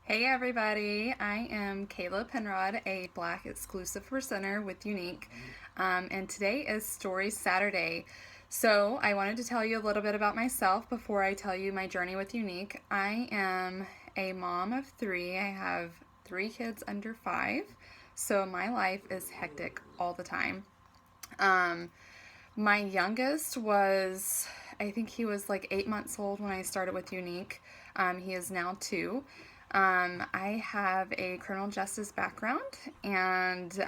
Hey everybody, I am Kayla Penrod, a Black exclusive presenter with Younique, and today is Story Saturday. So I wanted to tell you a little bit about myself before I tell you my journey with Younique. I am a mom of three. I have three kids under 5, so my life is hectic all the time. Um, my youngest was, I think he was like 8 months old when I started with Younique. He is now 2. I have a criminal justice background, and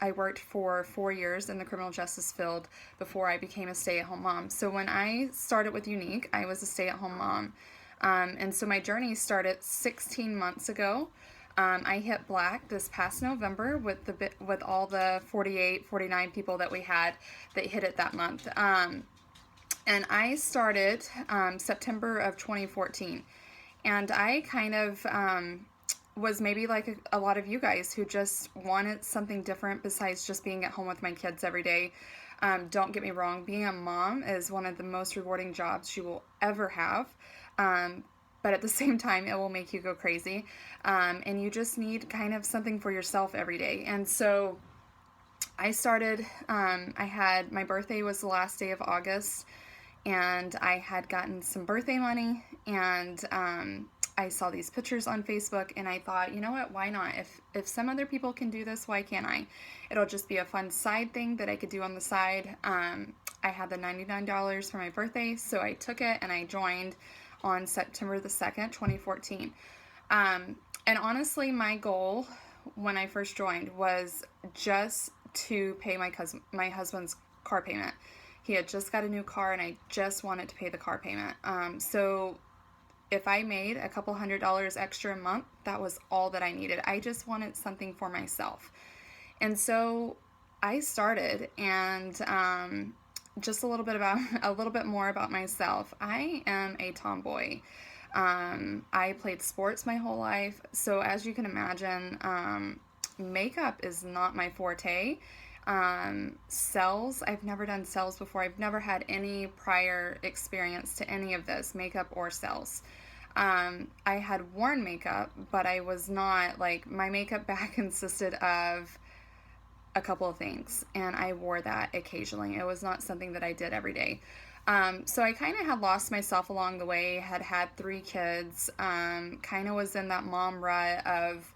I worked for 4 years in the criminal justice field before I became a stay-at-home mom. So when I started with Younique, I was a stay-at-home mom. And so my journey started 16 months ago. I hit Black this past November with all the 48, 49 people that we had that hit it that month. And I started September of 2014. And I kind of was maybe like a lot of you guys who just wanted something different besides just being at home with my kids every day. Don't get me wrong, being a mom is one of the most rewarding jobs you will ever have. But at the same time, it will make you go crazy. And you just need kind of something for yourself every day. And so I started, I had, my birthday was the last day of August, and I had gotten some birthday money, and I saw these pictures on Facebook, and I thought, you know what, why not? If some other people can do this, why can't I? It'll just be a fun side thing that I could do on the side. I had the $99 for my birthday, so I took it and I joined on September the 2nd, 2014. And honestly, my goal when I first joined was just to pay my husband's car payment. He had just got a new car, and I just wanted to pay the car payment. So if I made a couple $100 extra a month, that was all that I needed. I just wanted something for myself. And so I started, and just a little bit more about myself. I am a tomboy. I played sports my whole life, so as you can imagine, makeup is not my forte. Sales, I've never done sales before. I've never had any prior experience to any of this, makeup or sales. I had worn makeup, but I was not, like, my makeup bag consisted of a couple of things, and I wore that occasionally. It was not something that I did every day. So I kind of had lost myself along the way, had 3 kids, kind of was in that mom rut of,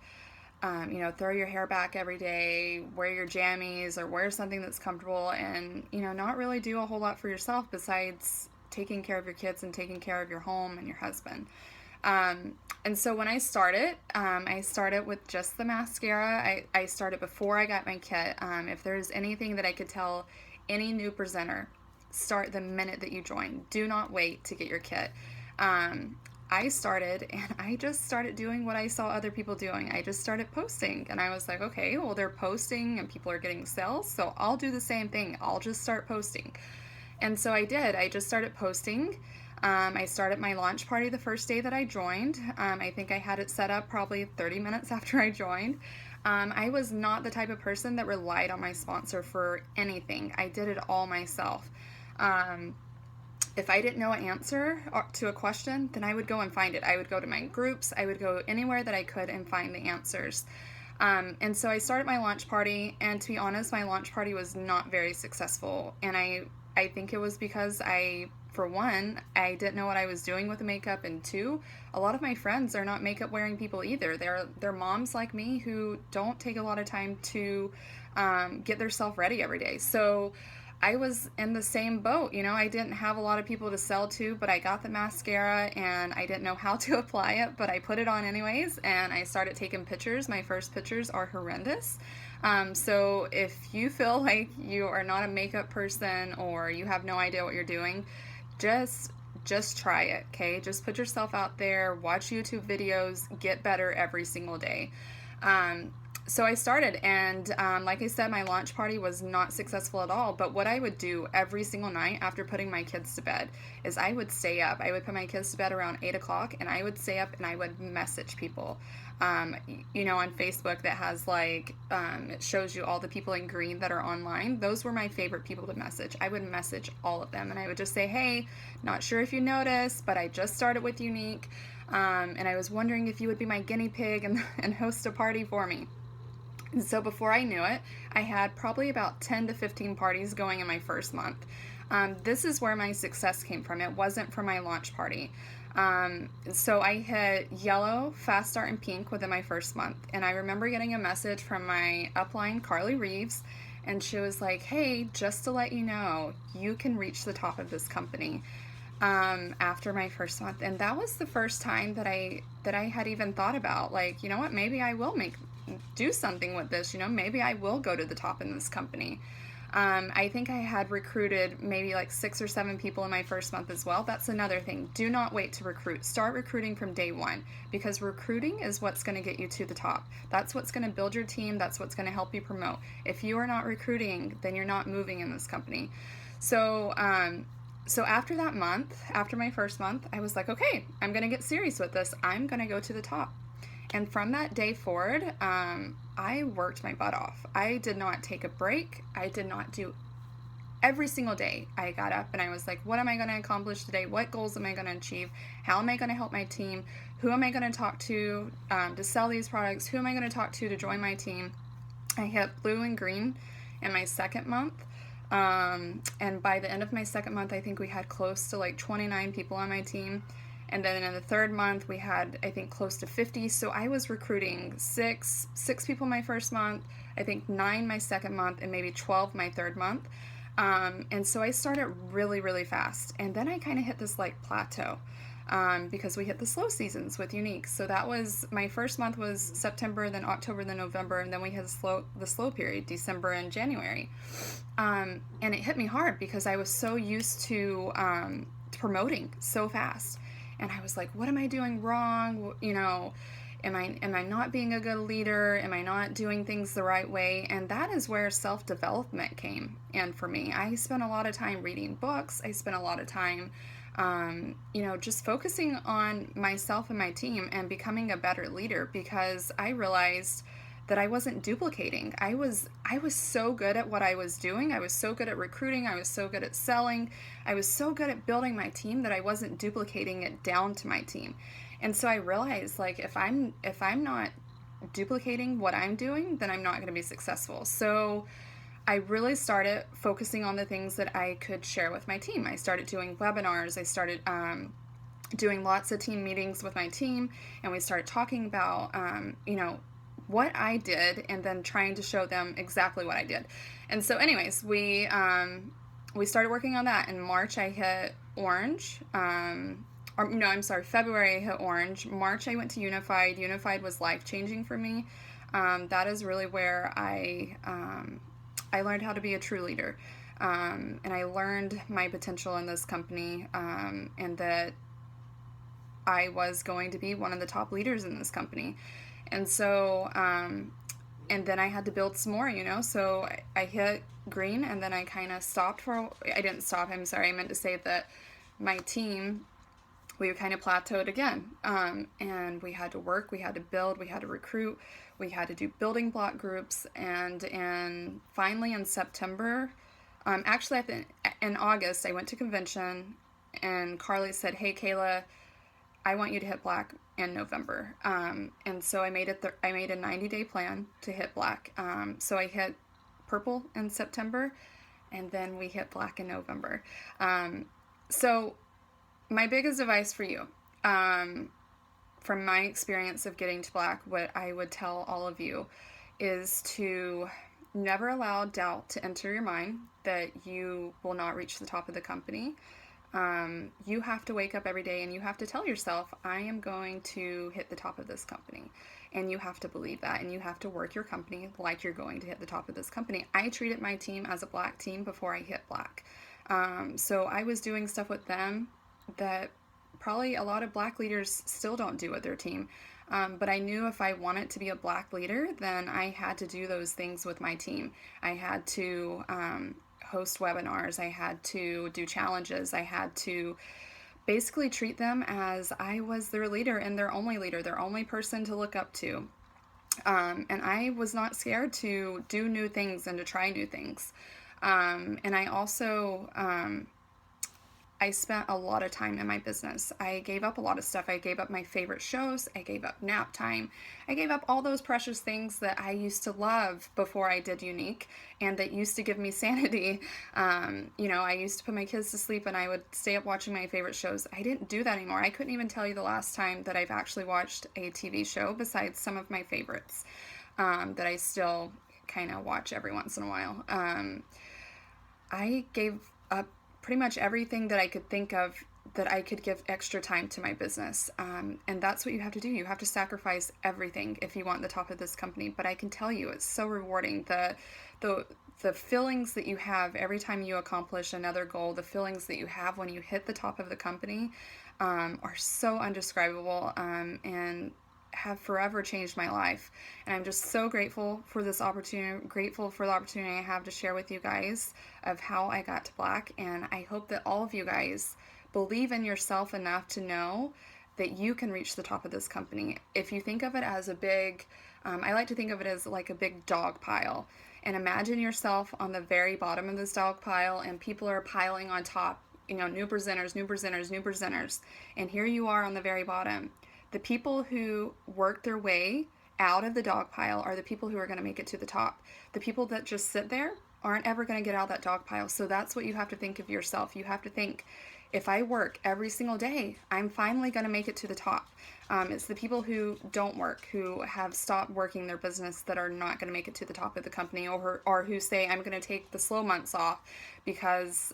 throw your hair back every day, wear your jammies, or wear something that's comfortable, and, not really do a whole lot for yourself besides taking care of your kids and taking care of your home and your husband. And so when I started with just the mascara. I started before I got my kit. If there's anything that I could tell any new presenter, start the minute that you join. Do not wait to get your kit. I started, and I just started doing what I saw other people doing. I just started posting, and I was like, okay, well, they're posting and people are getting sales, so I'll do the same thing. I'll just start posting. And so I did. I just started posting. I started my launch party the first day that I joined. I think I had it set up probably 30 minutes after I joined. I was not the type of person that relied on my sponsor for anything. I did it all myself. If I didn't know an answer to a question, then I would go and find it. I would go to my groups. I would go anywhere that I could and find the answers. And so I started my launch party, and to be honest, my launch party was not very successful. And I think it was because for one, I didn't know what I was doing with the makeup, and 2, a lot of my friends are not makeup wearing people either. They're moms like me who don't take a lot of time to get themselves ready every day. So I was in the same boat. I didn't have a lot of people to sell to, but I got the mascara, and I didn't know how to apply it, but I put it on anyways, and I started taking pictures. My first pictures are horrendous. So if you feel like you are not a makeup person or you have no idea what you're doing, just try it, okay? Just put yourself out there, watch YouTube videos, get better every single day. So I started, and like I said, my launch party was not successful at all. But what I would do every single night after putting my kids to bed is I would stay up. I would put my kids to bed around 8 o'clock, and I would stay up and I would message people. On Facebook that has it shows you all the people in green that are online. Those were my favorite people to message. I would message all of them, and I would just say, hey, not sure if you noticed, but I just started with Younique. And I was wondering if you would be my guinea pig and host a party for me. And so before I knew it, I had probably about 10 to 15 parties going in my first month. This is where my success came from. It wasn't from my launch party. So I hit yellow, fast start, and pink within my first month. And I remember getting a message from my upline, Carly Reeves, and she was like, hey, just to let you know, you can reach the top of this company after my first month. And that was the first time that I had even thought about, like, you know what, maybe I will do something with this, maybe I will go to the top in this company. I think I had recruited maybe like 6 or 7 people in my first month as well. That's another thing. Do not wait to recruit. Start recruiting from day one, because recruiting is what's going to get you to the top. That's what's going to build your team. That's what's going to help you promote. If you are not recruiting, then you're not moving in this company. So after that month, after my first month, I was like, okay, I'm going to get serious with this. I'm going to go to the top. And from that day forward, I worked my butt off. I did not take a break. I did not do every single day. I got up and I was like, what am I going to accomplish today? What goals am I going to achieve? How am I going to help my team? Who am I going to talk to sell these products? Who am I going to talk to join my team? I hit blue and green in my second month. And by the end of my second month, I think we had close to like 29 people on my team. And then in the third month, we had, I think, close to 50. So I was recruiting six people my first month, I think 9 my second month, and maybe 12 my third month. And so I started really, really fast. And then I kind of hit this like plateau because we hit the slow seasons with Younique. So that was, my first month was September, then October, then November, and then we had the slow period, December and January. And it hit me hard because I was so used to promoting so fast. And I was like, what am I doing wrong? Am I not being a good leader? Am I not doing things the right way? And that is where self-development came in for me. I spent a lot of time reading books. I spent a lot of time, just focusing on myself and my team and becoming a better leader, because I realized that I wasn't duplicating. I was so good at what I was doing. I was so good at recruiting. I was so good at selling. I was so good at building my team that I wasn't duplicating it down to my team. And so I realized, like, if I'm not duplicating what I'm doing, then I'm not going to be successful. So I really started focusing on the things that I could share with my team. I started doing webinars. I started doing lots of team meetings with my team, and we started talking about, what I did, and then trying to show them exactly what I did. And so anyways, we started working on that. In March, I hit orange. February I hit orange. March, I went to Unified. Unified was life-changing for me. That is really where I learned how to be a true leader. And I learned my potential in this company, and that I was going to be one of the top leaders in this company. And so, and then I had to build some more, so I hit green, and then I kind of stopped I didn't stop, I'm sorry, I meant to say that my team, we kind of plateaued again, and we had to work, we had to build, we had to recruit, we had to do building block groups, and finally in September, actually in August, I went to convention, and Carly said, hey, Kayla, I want you to hit black in November. And so I made a 90-day plan to hit black. So I hit purple in September, and then we hit black in November. So my biggest advice for you, from my experience of getting to black, what I would tell all of you is to never allow doubt to enter your mind that you will not reach the top of the company. You have to wake up every day and you have to tell yourself, I am going to hit the top of this company. And you have to believe that, and you have to work your company like you're going to hit the top of this company. I treated my team as a black team before I hit black. So I was doing stuff with them that probably a lot of black leaders still don't do with their team. But I knew if I wanted to be a black leader, then I had to do those things with my team. I had to host webinars, I had to do challenges, I had to basically treat them as I was their leader and their only person to look up to. And I was not scared to do new things and to try new things. And I also, I spent a lot of time in my business. I gave up a lot of stuff. I gave up my favorite shows. I gave up nap time. I gave up all those precious things that I used to love before I did Younique and that used to give me sanity. I used to put my kids to sleep and I would stay up watching my favorite shows. I didn't do that anymore. I couldn't even tell you the last time that I've actually watched a TV show besides some of my favorites that I still kind of watch every once in a while. I gave up pretty much everything that I could think of that I could give extra time to my business. And that's what you have to do. You have to sacrifice everything if you want the top of this company. But I can tell you, it's so rewarding. The feelings that you have every time you accomplish another goal, the feelings that you have when you hit the top of the company are so undescribable and have forever changed my life. And I'm just so grateful for this opportunity, grateful for the opportunity I have to share with you guys of how I got to black. And I hope that all of you guys believe in yourself enough to know that you can reach the top of this company. If you think of it as a big, I like to think of it as like a big dog pile. And imagine yourself on the very bottom of this dog pile and people are piling on top, new presenters, new presenters, new presenters. And here you are on the very bottom. The people who work their way out of the dog pile are the people who are going to make it to the top. The people that just sit there aren't ever going to get out of that dog pile. So that's what you have to think of yourself. You have to think, if I work every single day, I'm finally going to make it to the top. It's the people who don't work, who have stopped working their business that are not going to make it to the top of the company, or who say, I'm going to take the slow months off because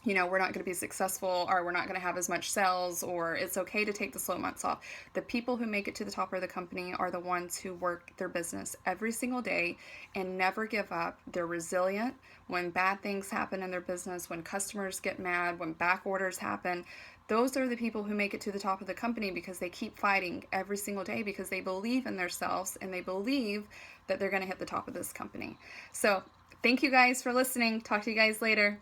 we're not going to be successful, or we're not going to have as much sales, or it's okay to take the slow months off. The people who make it to the top of the company are the ones who work their business every single day and never give up. They're resilient when bad things happen in their business, when customers get mad, when back orders happen. Those are the people who make it to the top of the company because they keep fighting every single day because they believe in themselves and they believe that they're going to hit the top of this company. So thank you guys for listening. Talk to you guys later.